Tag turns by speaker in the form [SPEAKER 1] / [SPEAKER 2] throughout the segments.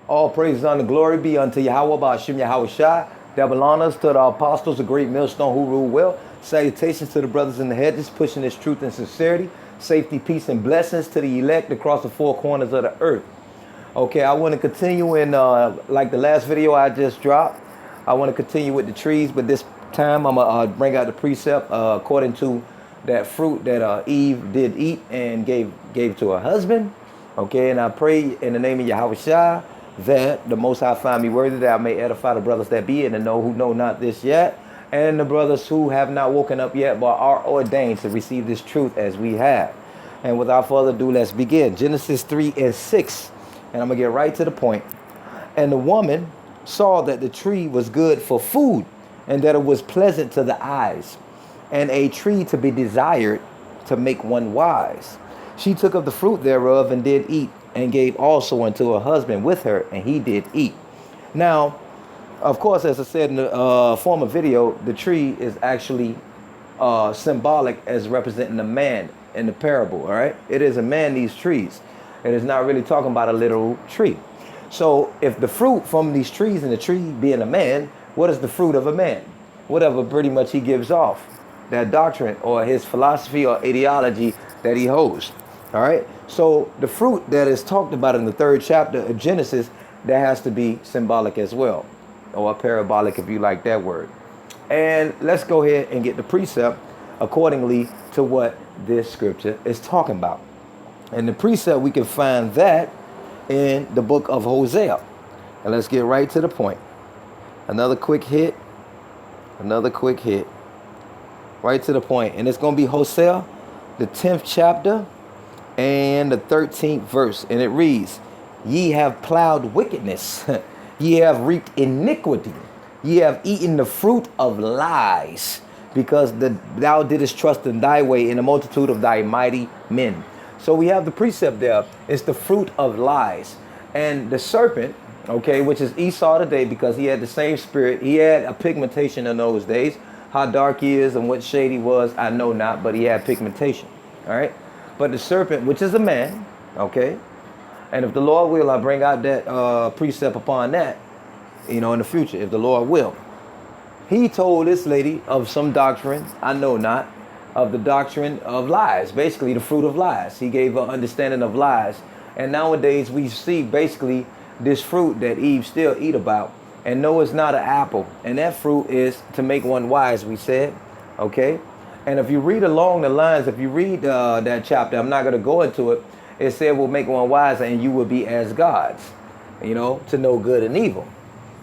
[SPEAKER 1] All praise and honor, glory be unto Yahweh Ba'ashim Yahweh Shai. Double honors to the apostles, the great millstone who rule well. Salutations to the brothers in the hedges, pushing this truth and sincerity. Safety, peace, and blessings to the elect across the four corners of the earth. Okay, I want to continue in, like the last video I just dropped. I want to continue with the trees, but this time I'm going to bring out the precept according to that fruit that Eve did eat and gave to her husband. Okay, and I pray in the name of Yahweh Shai that the Most High find me worthy, that I may edify the brothers that be in and know who know not this yet, and the brothers who have not woken up yet but are ordained to receive this truth as we have. And without further ado, let's begin. Genesis 3 and 6, and I'm going to get right to the point. And the woman saw that the tree was good for food, and that it was pleasant to the eyes, and a tree to be desired to make one wise. She took of the fruit thereof and did eat, and gave also unto her husband with her, and he did eat. Now, of course, as I said in the former video, the tree is actually symbolic as representing a man in the parable, all right? It is a man, these trees. It is not really talking about a literal tree. So if the fruit from these trees and the tree being a man, what is the fruit of a man? Whatever pretty much he gives off, that doctrine or his philosophy or ideology that he holds. All right. So the fruit that is talked about in the 3rd chapter of Genesis, that has to be symbolic as well, or parabolic if you like that word. And let's go ahead and get the precept accordingly to what this scripture is talking about. And the precept, we can find that in the book of Hosea. And let's get right to the point. Another quick hit. Right to the point. And it's going to be Hosea, the 10th chapter and the 13th verse. And it reads, ye have plowed wickedness. Ye have reaped iniquity. Ye have eaten the fruit of lies, because thou didst trust in thy way in the multitude of thy mighty men. So we have the precept there. It's the fruit of lies. And the serpent, okay, which is Esau today, because he had the same spirit. He had a pigmentation in those days. How dark he is and what shade he was, I know not, but he had pigmentation. All right. But the serpent, which is a man, okay, and if the Lord will, I'll bring out that precept upon that, in the future, if the Lord will. He told this lady of some doctrine, I know not, of the doctrine of lies, basically the fruit of lies. He gave her understanding of lies. And nowadays we see basically this fruit that Eve still eat about. And no, it's not an apple. And that fruit is to make one wise, we said, okay? And if you read along the lines, if you read that chapter, I'm not going to go into it. It said, will make one wiser and you will be as gods, to know good and evil.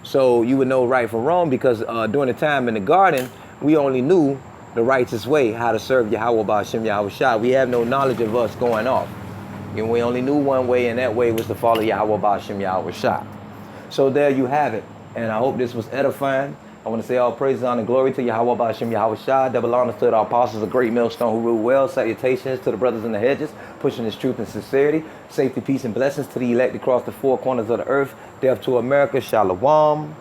[SPEAKER 1] So you would know right from wrong, because during the time in the garden, we only knew the righteous way, how to serve Yahweh Ba'ashim Yahweh Shai. We have no knowledge of us going off. And we only knew one way, and that way was to follow Yahweh Ba'ashim Yahweh Shai. So there you have it. And I hope this was edifying. I want to say all praise, honor, and glory to Yahweh Ba'ashim Yahweh Shai. Double honors to the apostles, the great millstone who rule well. Salutations to the brothers in the hedges, pushing this truth and sincerity. Safety, peace, and blessings to the elect across the four corners of the earth. Death to America. Shalom.